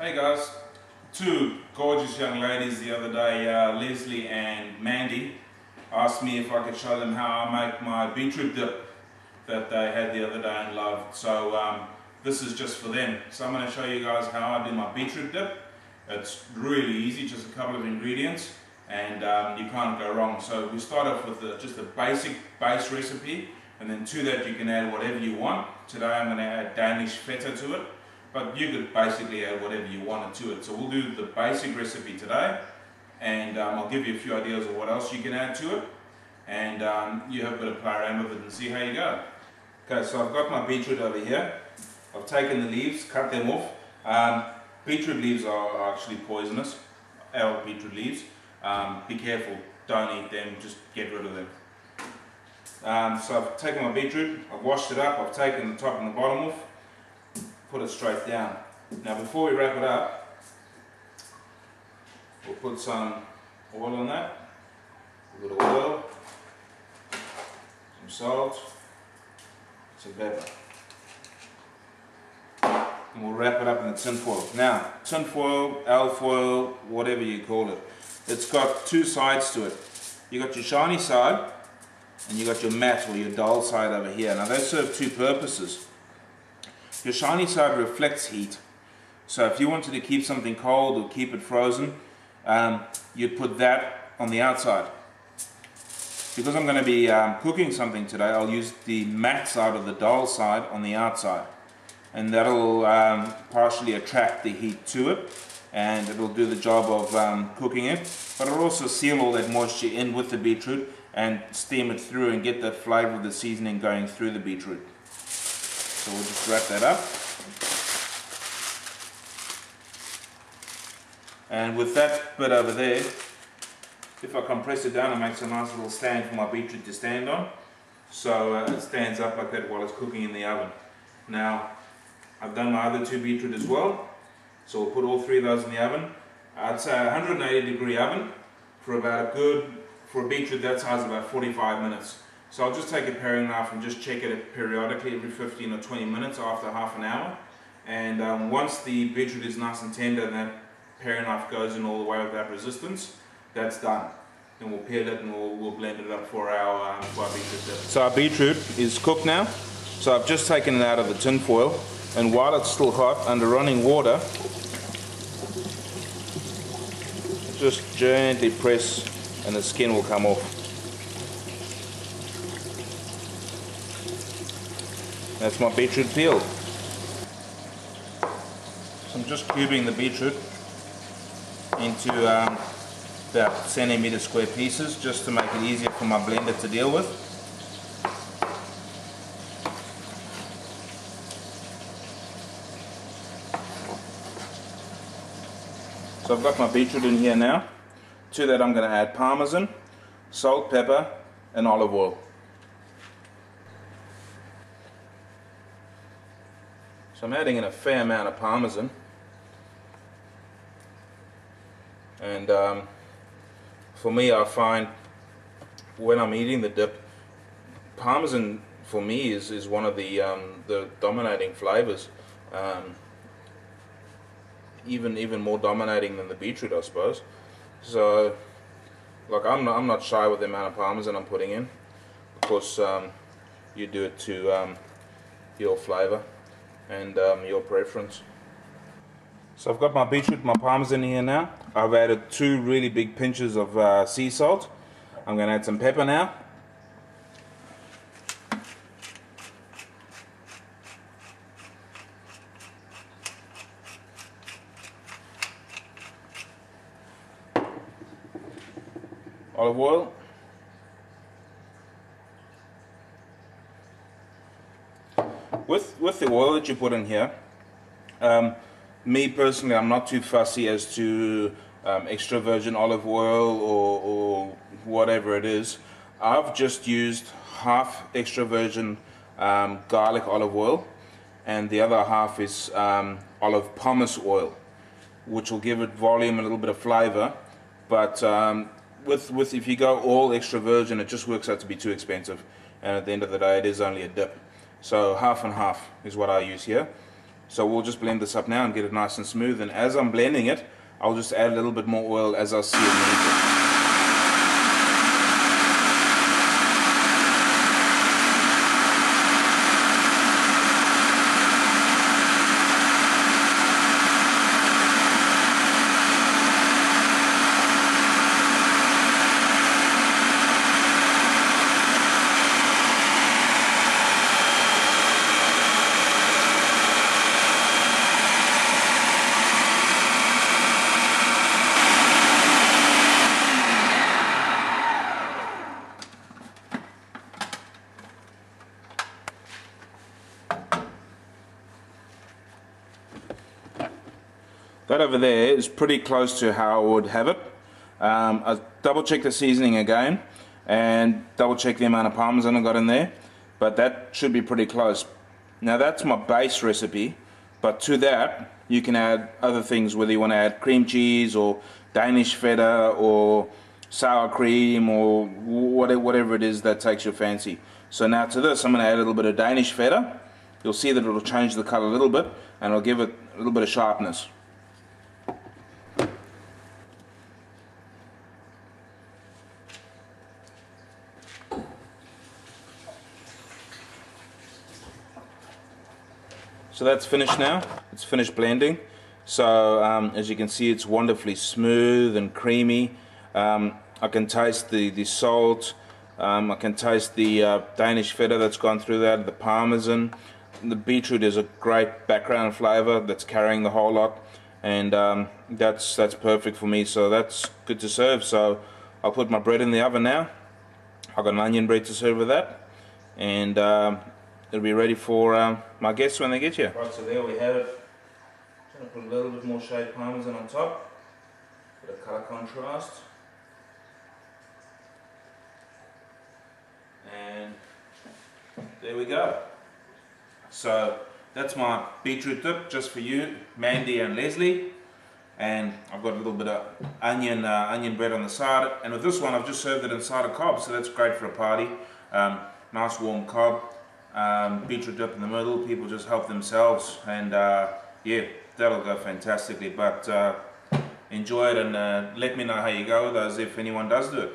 Hey guys, two gorgeous young ladies the other day, Leslie and Mandy, asked me if I could show them how I make my beetroot dip that they had the other day and loved. So this is just for them. So I'm going to show you guys how I do my beetroot dip. It's really easy, just a couple of ingredients, and you can't go wrong. So we start off with just a basic base recipe, and then to that you can add whatever you want. Today I'm going to add Danish feta to it, but you could basically add whatever you wanted to it. So we'll do the basic recipe today, and I'll give you a few ideas of what else you can add to it, and you have a bit of play around with it and see how you go. Okay, so I've got my beetroot over here. I've taken the leaves, cut them off. Beetroot leaves are actually poisonous, our beetroot leaves. Be careful, don't eat them, just get rid of them. So I've taken my beetroot, I've washed it up, I've taken the top and the bottom off, put it straight down. Now before we wrap it up, we'll put some oil on that, a little oil, some salt, some pepper. And we'll wrap it up in the tin foil. Now, tin foil, alfoil, whatever you call it, it's got two sides to it. You got your shiny side, and you got your matte or your dull side over here. Now they serve two purposes. Your shiny side reflects heat, so if you wanted to keep something cold or keep it frozen, you'd put that on the outside. Because I'm going to be cooking something today, I'll use the matte side or the dull side on the outside, and that'll partially attract the heat to it, and it'll do the job of cooking it, but it'll also seal all that moisture in with the beetroot and steam it through and get the flavour of the seasoning going through the beetroot. So we'll just wrap that up. And with that bit over there, if I compress it down, it makes a nice little stand for my beetroot to stand on. So it stands up like that while it's cooking in the oven. Now, I've done my other two beetroot as well. So we'll put all three of those in the oven. I'd say 180 degree oven for about for a beetroot that size, about 45 minutes. So I'll just take a paring knife and just check it periodically every 15 or 20 minutes after half an hour. And once the beetroot is nice and tender and that paring knife goes in all the way without resistance, that's done. Then we'll peel it and we'll blend it up for our beetroot dip. So our beetroot is cooked now. So I've just taken it out of the tin foil, and while it's still hot, under running water, just gently press and the skin will come off. That's my beetroot peeled. So I'm just cubing the beetroot into about centimetre square pieces, just to make it easier for my blender to deal with. So I've got my beetroot in here now. To that I'm going to add parmesan, salt, pepper and olive oil. So I'm adding in a fair amount of parmesan, and for me, I find when I'm eating the dip, parmesan for me is one of the dominating flavors, even more dominating than the beetroot, I suppose. So like I'm not shy with the amount of parmesan I'm putting in. Of course, you do it to your flavor and your preference. So I've got my beetroot, my parmesan here now. I've added 2 really big pinches of sea salt. I'm going to add some pepper now. Olive oil. With the oil that you put in here, me personally, I'm not too fussy as to extra virgin olive oil or whatever it is. I've just used half extra virgin garlic olive oil, and the other half is olive pomace oil, which will give it volume and a little bit of flavor. But if you go all extra virgin, it just works out to be too expensive, and at the end of the day it is only a dip. So half and half is what I use here. So we'll just blend this up now and get it nice and smooth, and as I'm blending it, I'll just add a little bit more oil as I see it needs it. That over there is pretty close to how I would have it. I double check the seasoning again and double check the amount of parmesan I got in there, but that should be pretty close. Now that's my base recipe, but to that you can add other things, whether you want to add cream cheese or Danish feta or sour cream or whatever it is that takes your fancy. So now to this I'm going to add a little bit of Danish feta. You'll see that it'll change the color a little bit and it'll give it a little bit of sharpness. So that's finished now. It's finished blending. So as you can see, it's wonderfully smooth and creamy. I can taste the salt. I can taste the Danish feta that's gone through that, the parmesan. The beetroot is a great background flavor that's carrying the whole lot, and that's perfect for me. So that's good to serve. So I'll put my bread in the oven now. I've got an onion bread to serve with that, and it'll be ready for my guests when they get here. Right, so there we have it. I'm going to put a little bit more shaved parmesan on top, bit of color contrast, and there we go. So that's my beetroot dip just for you, Mandy and Leslie, and I've got a little bit of onion bread on the side, and with this one I've just served it inside a cob, so that's great for a party. Nice warm cob. Beetroot dip in the middle, people just help themselves, and yeah, that'll go fantastically. But enjoy it, and let me know how you go with those if anyone does do it.